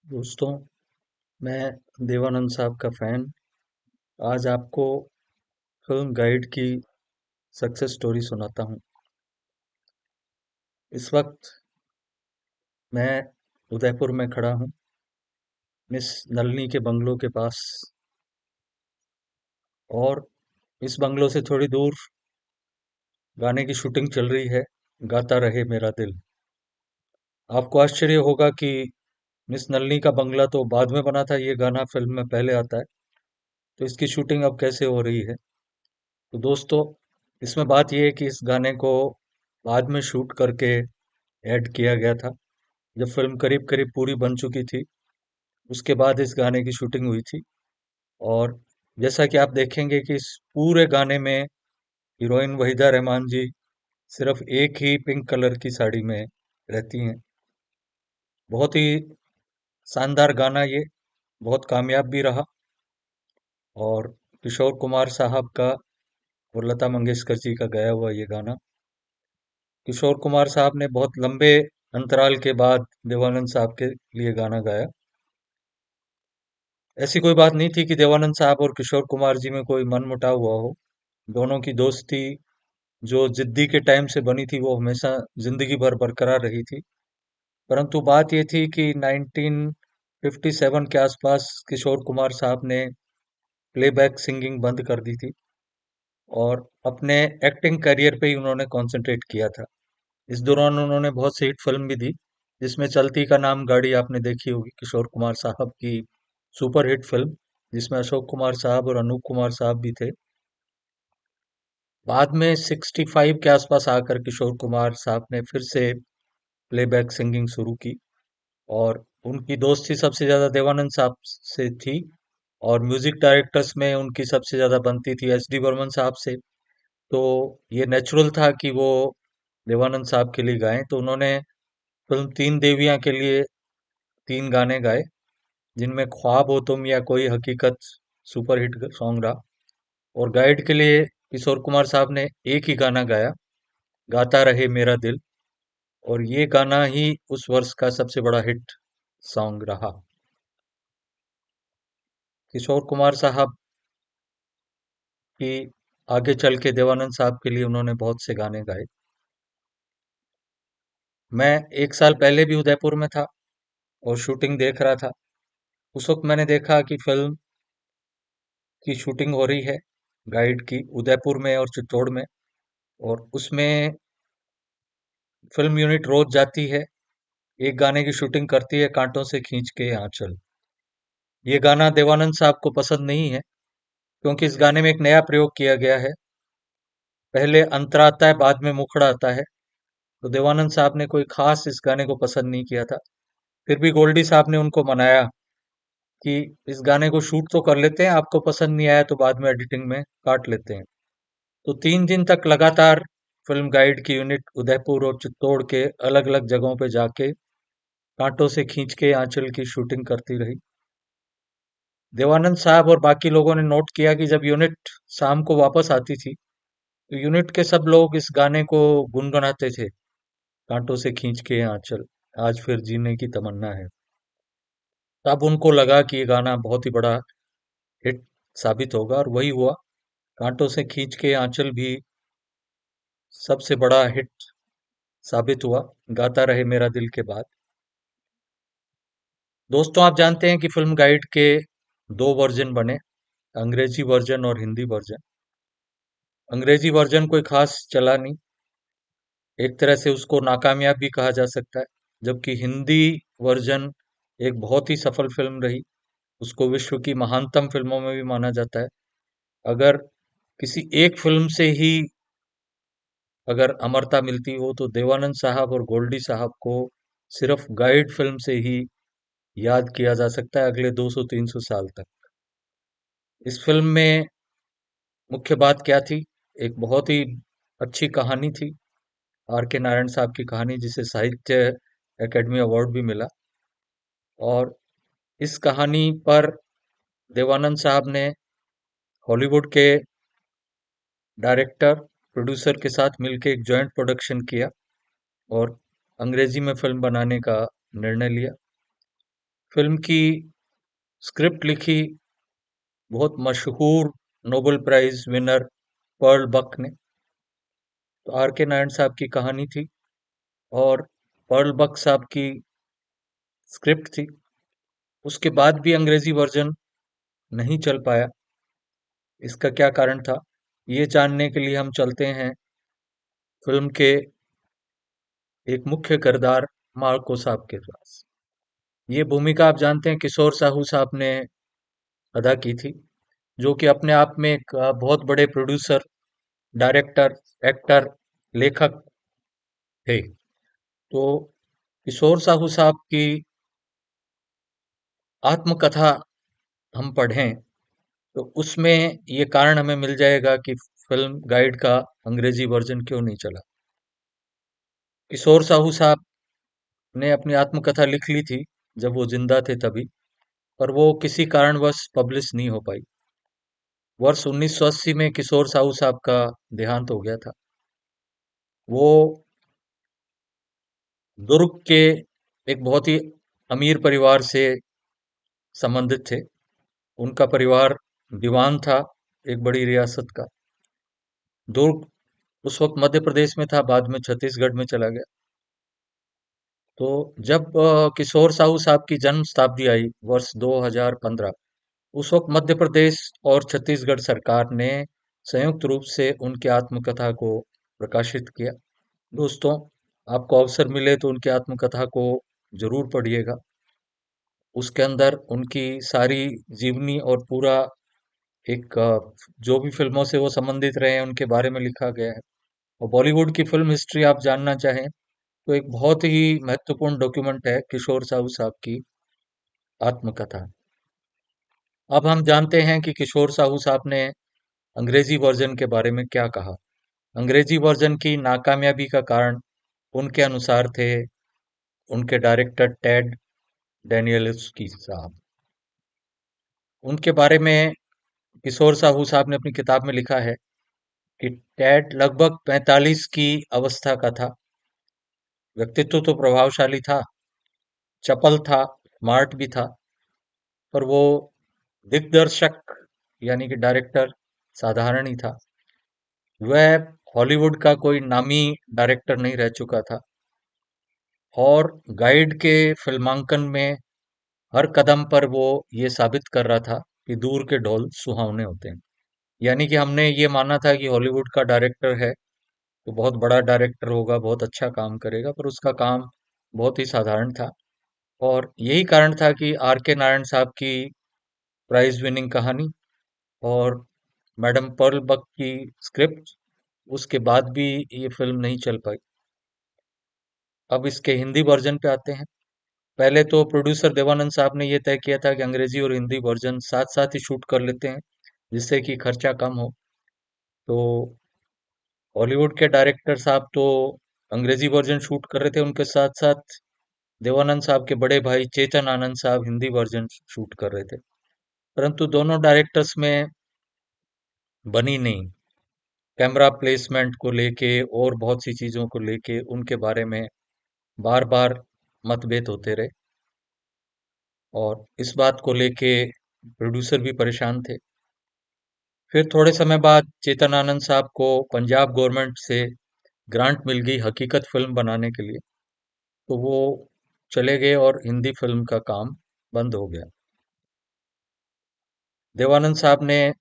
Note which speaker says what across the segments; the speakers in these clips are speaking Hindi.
Speaker 1: दोस्तों, मैं देवानंद साहब का फैन आज आपको फिल्म गाइड की सक्सेस स्टोरी सुनाता हूँ। इस वक्त मैं उदयपुर में खड़ा हूँ, मिस नलिनी के बंगलों के पास। और इस बंगलों से थोड़ी दूर गाने की शूटिंग चल रही है, गाता रहे मेरा दिल। आपको आश्चर्य होगा कि मिस नलिनी का बंगला तो बाद में बना था, ये गाना फिल्म में पहले आता है, तो इसकी शूटिंग अब कैसे हो रही है। तो दोस्तों, इसमें बात यह है कि इस गाने को बाद में शूट करके ऐड किया गया था। जब फिल्म करीब करीब पूरी बन चुकी थी, उसके बाद इस गाने की शूटिंग हुई थी। और जैसा कि आप देखेंगे कि इस पूरे गाने में हीरोइन वहीदा रहमान जी सिर्फ एक ही पिंक कलर की साड़ी में रहती हैं। बहुत ही शानदार गाना ये, बहुत कामयाब भी रहा। और किशोर कुमार साहब का और लता मंगेशकर जी का गाया हुआ ये गाना, किशोर कुमार साहब ने बहुत लंबे अंतराल के बाद देवानंद साहब के लिए गाना गाया। ऐसी कोई बात नहीं थी कि देवानंद साहब और किशोर कुमार जी में कोई मनमुटाव हुआ हो। दोनों की दोस्ती जो जिद्दी के टाइम से बनी थी, वो हमेशा जिंदगी भर बरकरार रही थी। परंतु बात ये थी कि 1957 के आसपास किशोर कुमार साहब ने प्लेबैक सिंगिंग बंद कर दी थी और अपने एक्टिंग करियर पे ही उन्होंने कंसंट्रेट किया था। इस दौरान उन्होंने बहुत सी हिट फिल्म भी दी, जिसमें चलती का नाम गाड़ी आपने देखी होगी, किशोर कुमार साहब की सुपर हिट फिल्म, जिसमें अशोक कुमार साहब और अनूप कुमार साहब भी थे। बाद में 65 के आसपास आकर किशोर कुमार साहब ने फिर से प्लेबैक सिंगिंग शुरू की और उनकी दोस्ती सबसे ज्यादा देवानंद साहब से थी। और म्यूजिक डायरेक्टर्स में उनकी सबसे ज्यादा बनती थी एस डी बर्मन साहब से। तो ये नेचुरल था कि वो देवानंद साहब के लिए गाएं। तो उन्होंने फिल्म तीन देवियां के लिए तीन गाने गाए, जिनमें ख्वाब हो तुम या कोई हकीकत सुपर हिट सॉन्ग रहा। और गाइड के लिए किशोर कुमार साहब ने एक ही गाना गाया, गाता रहे मेरा दिल। और ये गाना ही उस वर्ष का सबसे बड़ा हिट सॉन्ग रहा। किशोर कुमार साहब की आगे चल के देवानंद साहब के लिए उन्होंने बहुत से गाने गाए। मैं एक साल पहले भी उदयपुर में था और शूटिंग देख रहा था। उस वक्त मैंने देखा कि फिल्म की शूटिंग हो रही है गाइड की, उदयपुर में और चित्तौड़ में। और उसमें फिल्म यूनिट रोज जाती है, एक गाने की शूटिंग करती है, कांटों से खींच के आंचल। ये गाना देवानंद साहब को पसंद नहीं है, क्योंकि इस गाने में एक नया प्रयोग किया गया है। पहले अंतरा आता है, बाद में मुखड़ा आता है। तो देवानंद साहब ने कोई खास इस गाने को पसंद नहीं किया था। फिर भी गोल्डी साहब ने उनको मनाया कि इस गाने को शूट तो कर लेते हैं, आपको पसंद नहीं आया तो बाद में एडिटिंग में काट लेते हैं। तो 3 दिन तक लगातार फिल्म गाइड की यूनिट उदयपुर और चित्तौड़ के अलग अलग जगहों पे जाके कांटों से खींच के आंचल की शूटिंग करती रही। देवानंद साहब और बाकी लोगों ने नोट किया कि जब यूनिट शाम को वापस आती थी, तो यूनिट के सब लोग इस गाने को गुनगुनाते थे, कांटों से खींच के आंचल, आज फिर जीने की तमन्ना है। तब उनको लगा कि ये गाना बहुत ही बड़ा हिट साबित होगा, और वही हुआ। कांटों से खींच के आंचल भी सबसे बड़ा हिट साबित हुआ, गाता रहे मेरा दिल के बाद। दोस्तों, आप जानते हैं कि फिल्म गाइड के दो वर्जन बने, अंग्रेजी वर्जन और हिंदी वर्जन। अंग्रेजी वर्जन कोई खास चला नहीं, एक तरह से उसको नाकामयाब भी कहा जा सकता है। जबकि हिंदी वर्जन एक बहुत ही सफल फिल्म रही, उसको विश्व की महानतम फिल्मों में भी माना जाता है। अगर किसी एक फिल्म से ही अगर अमरता मिलती हो, तो देवानंद साहब और गोल्डी साहब को सिर्फ गाइड फिल्म से ही याद किया जा सकता है अगले 200-300 साल तक। इस फिल्म में मुख्य बात क्या थी? एक बहुत ही अच्छी कहानी थी, आर के नारायण साहब की कहानी, जिसे साहित्य एकेडमी अवार्ड भी मिला। और इस कहानी पर देवानंद साहब ने हॉलीवुड के डायरेक्टर प्रोड्यूसर के साथ मिलकर एक जॉइंट प्रोडक्शन किया और अंग्रेजी में फिल्म बनाने का निर्णय लिया। फिल्म की स्क्रिप्ट लिखी बहुत मशहूर नोबेल प्राइज विनर पर्ल बक ने। तो आर के नारायण साहब की कहानी थी और पर्ल बक साहब की स्क्रिप्ट थी। उसके बाद भी अंग्रेजी वर्जन नहीं चल पाया। इसका क्या कारण था, ये जानने के लिए हम चलते हैं फिल्म के एक मुख्य किरदार मार्को साहब के पास। ये भूमिका आप जानते हैं किशोर साहू साहब ने अदा की थी, जो कि अपने आप में एक बहुत बड़े प्रोड्यूसर, डायरेक्टर, एक्टर, लेखक थे। तो किशोर साहू साहब की आत्मकथा हम पढ़ें तो उसमें ये कारण हमें मिल जाएगा कि फिल्म गाइड का अंग्रेजी वर्जन क्यों नहीं चला। किशोर साहू साहब ने अपनी आत्मकथा लिख ली थी जब वो जिंदा थे तभी, पर वो किसी कारणवश पब्लिश नहीं हो पाई। वर्ष 1980 में किशोर साहू साहब का देहांत हो गया था। वो दुर्ग के एक बहुत ही अमीर परिवार से संबंधित थे। उनका परिवार दीवान था एक बड़ी रियासत का। दुर्ग उस वक्त मध्य प्रदेश में था, बाद में छत्तीसगढ़ में चला गया। तो जब किशोर साहू साहब की जन्म शताब्दी आई वर्ष 2015, उस वक्त मध्य प्रदेश और छत्तीसगढ़ सरकार ने संयुक्त रूप से उनकी आत्मकथा को प्रकाशित किया। दोस्तों, आपको अवसर मिले तो उनकी आत्मकथा को जरूर पढ़िएगा। उसके अंदर उनकी सारी जीवनी और पूरा एक जो भी फिल्मों से वो संबंधित रहे हैं उनके बारे में लिखा गया है। और बॉलीवुड की फिल्म हिस्ट्री आप जानना चाहें तो एक बहुत ही महत्वपूर्ण डॉक्यूमेंट है किशोर साहू साहब की आत्मकथा। अब हम जानते हैं कि किशोर साहू साहब ने अंग्रेजी वर्जन के बारे में क्या कहा। अंग्रेजी वर्जन की नाकामयाबी का कारण उनके अनुसार थे उनके डायरेक्टर टेड डेनियल्सकी साहब। उनके बारे में किशोर साहू साहब ने अपनी किताब में लिखा है कि टेड लगभग 45 की अवस्था का था। व्यक्तित्व तो प्रभावशाली था, चपल था, स्मार्ट भी था, पर वो दिग्दर्शक यानी कि डायरेक्टर साधारण ही था। वह हॉलीवुड का कोई नामी डायरेक्टर नहीं रह चुका था और गाइड के फिल्मांकन में हर कदम पर वो ये साबित कर रहा था कि दूर के ढोल सुहावने होते हैं। यानी कि हमने ये माना था कि हॉलीवुड का डायरेक्टर है तो बहुत बड़ा डायरेक्टर होगा, बहुत अच्छा काम करेगा, पर उसका काम बहुत ही साधारण था। और यही कारण था कि आर के नारायण साहब की प्राइज विनिंग कहानी और मैडम पर्ल बक की स्क्रिप्ट, उसके बाद भी ये फिल्म नहीं चल पाई। अब इसके हिंदी वर्जन पे आते हैं। पहले तो प्रोड्यूसर देवानंद साहब ने ये तय किया था कि अंग्रेजी और हिंदी वर्जन साथ साथ ही शूट कर लेते हैं जिससे कि खर्चा कम हो। तो हॉलीवुड के डायरेक्टर साहब तो अंग्रेजी वर्जन शूट कर रहे थे, उनके साथ साथ देवानंद साहब के बड़े भाई चेतन आनंद साहब हिंदी वर्जन शूट कर रहे थे, परंतु दोनों डायरेक्टर्स में बनी नहीं। कैमरा प्लेसमेंट को लेके और बहुत सी चीजों को लेके उनके बारे में बार बार मतभेद होते रहे और इस बात को लेके प्रोड्यूसर भी परेशान थे। फिर थोड़े समय बाद चेतन आनंद साहब को पंजाब गवर्नमेंट से ग्रांट मिल गई हकीकत फिल्म बनाने के लिए, तो वो चले गए और हिंदी फिल्म का काम बंद हो गया। देवानंद साहब ने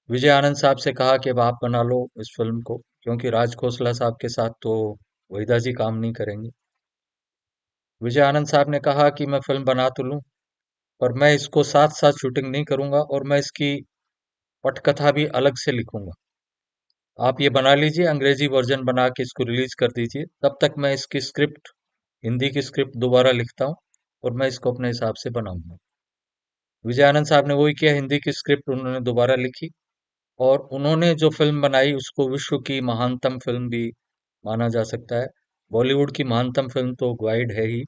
Speaker 1: विजय आनंद साहब से कहा कि अब आप बना लो इस फिल्म को, क्योंकि राज खोसला साहब के साथ तो वहीदा जी काम नहीं करेंगे। विजय आनंद साहब ने कहा कि मैं फिल्म बना तो लूं, पर मैं इसको साथ साथ शूटिंग नहीं करूंगा और मैं इसकी पटकथा भी अलग से लिखूंगा। आप ये बना लीजिए, अंग्रेजी वर्जन बना के इसको रिलीज कर दीजिए, तब तक मैं इसकी स्क्रिप्ट, हिंदी की स्क्रिप्ट दोबारा लिखता हूँ और मैं इसको अपने हिसाब से बनाऊंगा। विजय आनंद साहब ने वही किया, हिंदी की स्क्रिप्ट उन्होंने दोबारा लिखी और उन्होंने जो फिल्म बनाई उसको विश्व की महानतम फिल्म भी माना जा सकता है। बॉलीवुड की महानतम फिल्म तो गाइड है ही,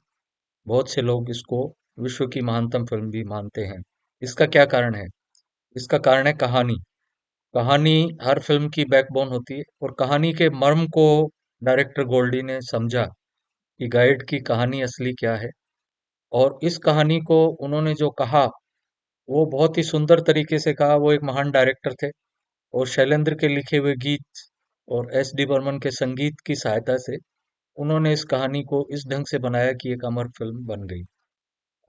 Speaker 1: बहुत से लोग इसको विश्व की महानतम फिल्म भी मानते हैं। इसका क्या कारण है? इसका कारण है कहानी। कहानी हर फिल्म की बैकबोन होती है और कहानी के मर्म को डायरेक्टर गोल्डी ने समझा कि गाइड की कहानी असली क्या है और इस कहानी को उन्होंने जो कहा, वो बहुत ही सुंदर तरीके से कहा। वो एक महान डायरेक्टर थे और शैलेंद्र के लिखे हुए गीत और एस डी बर्मन के संगीत की सहायता से उन्होंने इस कहानी को इस ढंग से बनाया कि एक अमर फिल्म बन गई।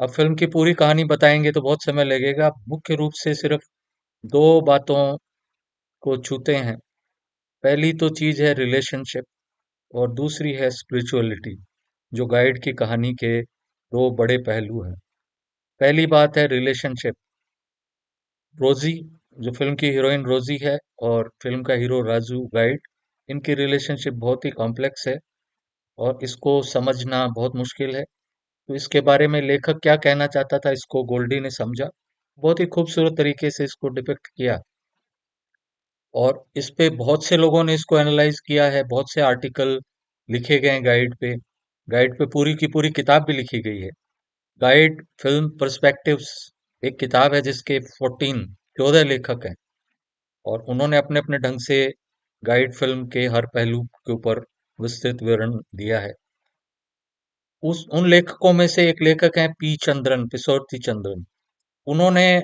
Speaker 1: अब फिल्म की पूरी कहानी बताएंगे तो बहुत समय लगेगा। मुख्य रूप से सिर्फ दो बातों को छूते हैं। पहली तो चीज है रिलेशनशिप और दूसरी है स्पिरिचुअलिटी, जो गाइड की कहानी के दो बड़े पहलू हैं। पहली बात है रिलेशनशिप। रोजी, जो फिल्म की हीरोइन रोजी है और फिल्म का हीरो राजू गाइड, इनकी रिलेशनशिप बहुत ही कॉम्प्लेक्स है और इसको समझना बहुत मुश्किल है। तो इसके बारे में लेखक क्या कहना चाहता था, इसको गोल्डी ने समझा, बहुत ही खूबसूरत तरीके से इसको डिपिक्ट किया। और इस पे बहुत से लोगों ने इसको एनालाइज किया है, बहुत से आर्टिकल लिखे गए हैं गाइड पे पूरी की पूरी किताब भी लिखी गई है। गाइड फिल्म पर्सपेक्टिव्स एक किताब है जिसके 14 लेखक हैं और उन्होंने अपने अपने ढंग से गाइड फिल्म के हर पहलू के ऊपर विस्तृत विवरण दिया है। उस उन लेखकों में से एक लेखक हैं पी चंद्रन, पिसोर्ती चंद्रन। उन्होंने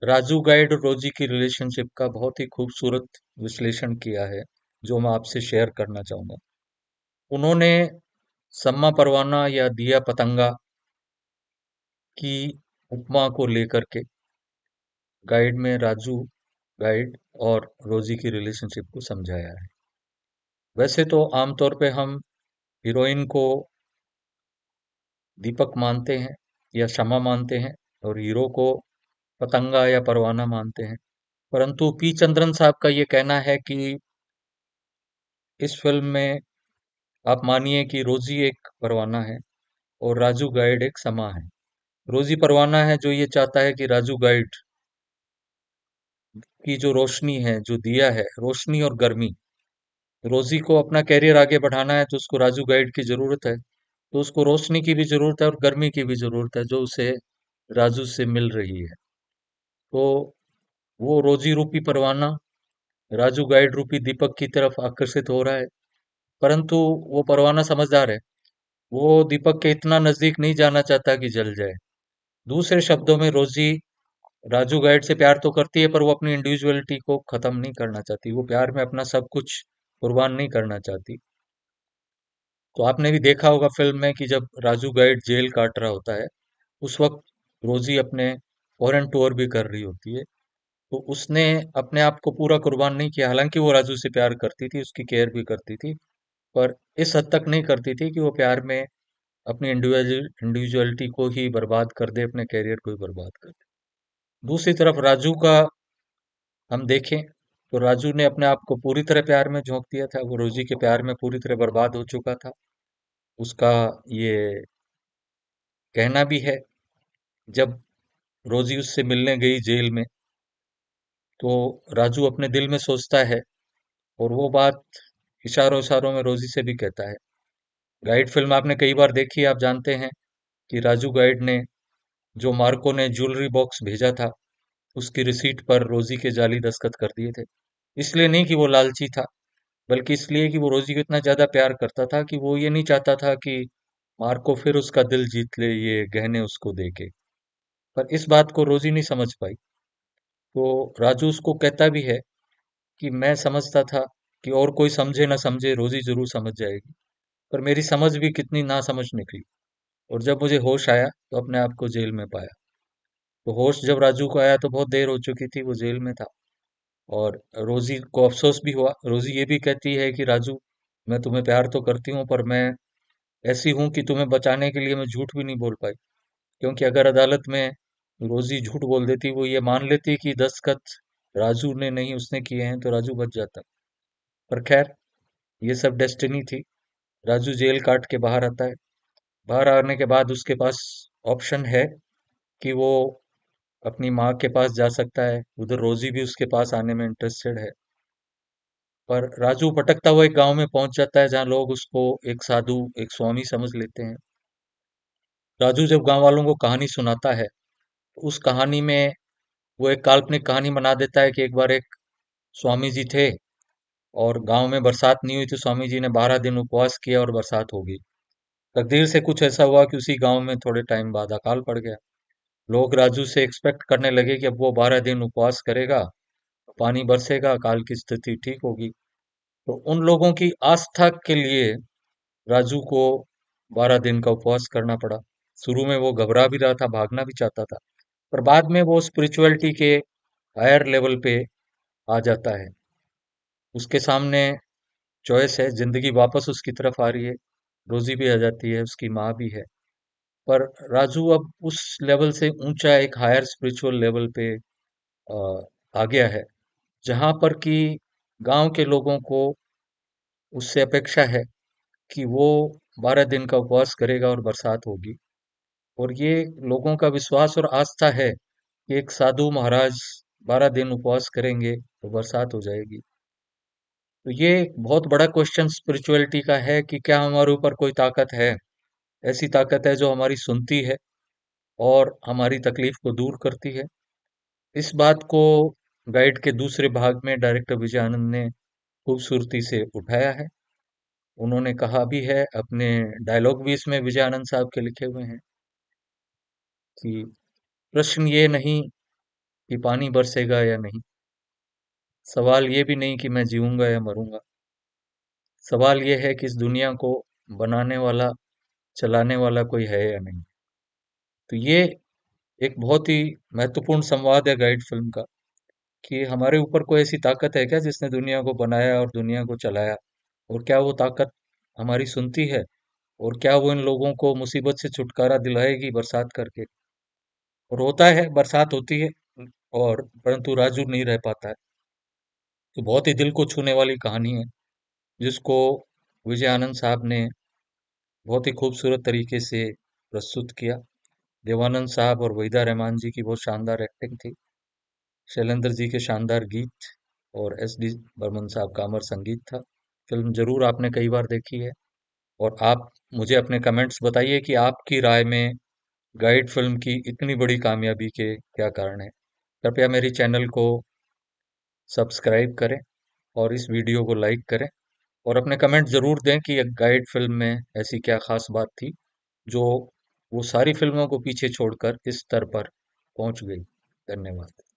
Speaker 1: राजू गाइड और रोजी की रिलेशनशिप का बहुत ही खूबसूरत विश्लेषण किया है, जो मैं आपसे शेयर करना चाहूंगा। उन्होंने सम्मा परवाना या दिया पतंगा की उपमा को लेकर के गाइड में राजू गाइड और रोजी की रिलेशनशिप को समझाया है। वैसे तो आमतौर पे हम हीरोइन को दीपक मानते हैं या शमा मानते हैं और हीरो को पतंगा या परवाना मानते हैं, परंतु पी चंद्रन साहब का ये कहना है कि इस फिल्म में आप मानिए कि रोजी एक परवाना है और राजू गाइड एक शमा है। रोजी परवाना है जो ये चाहता है कि राजू गाइड की जो रोशनी है, जो दिया है, रोशनी और गर्मी, रोजी को अपना कैरियर आगे बढ़ाना है तो उसको राजू गाइड की जरूरत है। तो उसको रोशनी की भी जरूरत है और गर्मी की भी जरूरत है, जो उसे राजू से मिल रही है। तो वो रोजी रूपी परवाना राजू गाइड रूपी दीपक की तरफ आकर्षित हो रहा है, परंतु वो परवाना समझदार है। वो दीपक के इतना नजदीक नहीं जाना चाहता कि जल जाए। दूसरे शब्दों में रोजी राजू गाइड से प्यार तो करती है, पर वो अपनी इंडिविजुअलिटी को खत्म नहीं करना चाहती। वो प्यार में अपना सब कुछ कुर्बान नहीं करना चाहती। तो आपने भी देखा होगा फिल्म में कि जब राजू गाइड जेल काट रहा होता है, उस वक्त रोजी अपने फॉरेन टूर भी कर रही होती है। तो उसने अपने आप को पूरा कुर्बान नहीं किया, हालांकि वो राजू से प्यार करती थी, उसकी केयर भी करती थी, पर इस हद तक नहीं करती थी कि वो प्यार में अपनी इंडिविजुअलिटी को ही बर्बाद कर दे, अपने कैरियर को ही बर्बाद कर दे। दूसरी तरफ राजू का हम देखें तो राजू ने अपने आप को पूरी तरह प्यार में झोंक दिया था। वो रोजी के प्यार में पूरी तरह बर्बाद हो चुका था। उसका ये कहना भी है, जब रोजी उससे मिलने गई जेल में, तो राजू अपने दिल में सोचता है और वो बात इशारों इशारों में रोजी से भी कहता है। गाइड फिल्म आपने कई बार देखी है, आप जानते हैं कि राजू गाइड ने जो मार्को ने ज्वेलरी बॉक्स भेजा था, उसकी रिसीट पर रोजी के जाली दस्तखत कर दिए थे। इसलिए नहीं कि वो लालची था, बल्कि इसलिए कि वो रोजी को इतना ज्यादा प्यार करता था कि वो ये नहीं चाहता था कि मार्को फिर उसका दिल जीत ले ये गहने उसको देके। पर इस बात को रोजी नहीं समझ पाई। तो राजू उसको कहता भी है कि मैं समझता था कि और कोई समझे ना समझे रोजी जरूर समझ जाएगी, पर मेरी समझ भी कितनी ना समझ निकली। और जब मुझे होश आया तो अपने आप को जेल में पाया। तो होश जब राजू को आया तो बहुत देर हो चुकी थी, वो जेल में था। और रोजी को अफसोस भी हुआ। रोजी ये भी कहती है कि राजू, मैं तुम्हें प्यार तो करती हूँ, पर मैं ऐसी हूं कि तुम्हें बचाने के लिए मैं झूठ भी नहीं बोल पाई। क्योंकि अगर अदालत में रोजी झूठ बोल देती, वो ये मान लेती कि दस्तखत राजू ने नहीं उसने किए हैं, तो राजू बच जाता। पर खैर, ये सब डेस्टिनी थी। राजू जेल काट के बाहर आता है। बाहर आने के बाद उसके पास ऑप्शन है कि वो अपनी माँ के पास जा सकता है। उधर रोजी भी उसके पास आने में इंटरेस्टेड है। पर राजू भटकता हुआ एक गांव में पहुंच जाता है जहां लोग उसको एक साधु, एक स्वामी समझ लेते हैं। राजू जब गांव वालों को कहानी सुनाता है, तो उस कहानी में वो एक काल्पनिक कहानी बना देता है कि एक बार एक स्वामी जी थे और गांव में बरसात नहीं हुई, तो स्वामी जी ने 12 दिन उपवास किया और बरसात हो गई। तकदीर से कुछ ऐसा हुआ कि उसी गांव में थोड़े टाइम बाद अकाल पड़ गया। लोग राजू से एक्सपेक्ट करने लगे कि अब वो 12 दिन उपवास करेगा, पानी बरसेगा, अकाल की स्थिति ठीक होगी। तो उन लोगों की आस्था के लिए राजू को 12 दिन का उपवास करना पड़ा। शुरू में वो घबरा भी रहा था, भागना भी चाहता था, पर बाद में वो स्पिरिचुअलिटी के हायर लेवल पे आ जाता है। उसके सामने चॉइस है, जिंदगी वापस उसकी तरफ आ रही है, रोजी भी आ जाती है, उसकी माँ भी है। पर राजू अब उस लेवल से ऊंचा एक हायर स्पिरिचुअल लेवल पे आ गया है, जहां पर कि गांव के लोगों को उससे अपेक्षा है कि वो 12 दिन का उपवास करेगा और बरसात होगी। और ये लोगों का विश्वास और आस्था है कि एक साधु महाराज 12 दिन उपवास करेंगे तो बरसात हो जाएगी। तो ये एक बहुत बड़ा क्वेश्चन स्पिरिचुअलिटी का है कि क्या हमारे ऊपर कोई ताकत है, ऐसी ताकत है जो हमारी सुनती है और हमारी तकलीफ को दूर करती है। इस बात को गाइड के दूसरे भाग में डायरेक्टर विजय आनंद ने खूबसूरती से उठाया है। उन्होंने कहा भी है, अपने डायलॉग भी इसमें विजय आनंद साहब के लिखे हुए हैं कि प्रश्न ये नहीं कि पानी बरसेगा या नहीं, सवाल ये भी नहीं कि मैं जीऊंगा या मरूंगा, सवाल ये है कि इस दुनिया को बनाने वाला, चलाने वाला कोई है या नहीं। तो ये एक बहुत ही महत्वपूर्ण संवाद है गाइड फिल्म का, कि हमारे ऊपर कोई ऐसी ताकत है क्या जिसने दुनिया को बनाया और दुनिया को चलाया, और क्या वो ताकत हमारी सुनती है, और क्या वो इन लोगों को मुसीबत से छुटकारा दिलाएगी बरसात करके। और होता है, बरसात होती है, और परंतु राजू नहीं रह पाता है। तो बहुत ही दिल को छूने वाली कहानी है, जिसको विजय आनंद साहब ने बहुत ही खूबसूरत तरीके से प्रस्तुत किया। देवानंद साहब और वहीदा रहमान जी की बहुत शानदार एक्टिंग थी, शैलेंद्र जी के शानदार गीत, और एस डी बर्मन साहब का अमर संगीत था। फिल्म जरूर आपने कई बार देखी है, और आप मुझे अपने कमेंट्स बताइए कि आपकी राय में गाइड फिल्म की इतनी बड़ी कामयाबी के क्या कारण है। कृपया मेरी चैनल को सब्सक्राइब करें और इस वीडियो को लाइक करें, और अपने कमेंट जरूर दें कि एक गाइड फिल्म में ऐसी क्या खास बात थी जो वो सारी फिल्मों को पीछे छोड़कर इस स्तर पर पहुंच गई। धन्यवाद।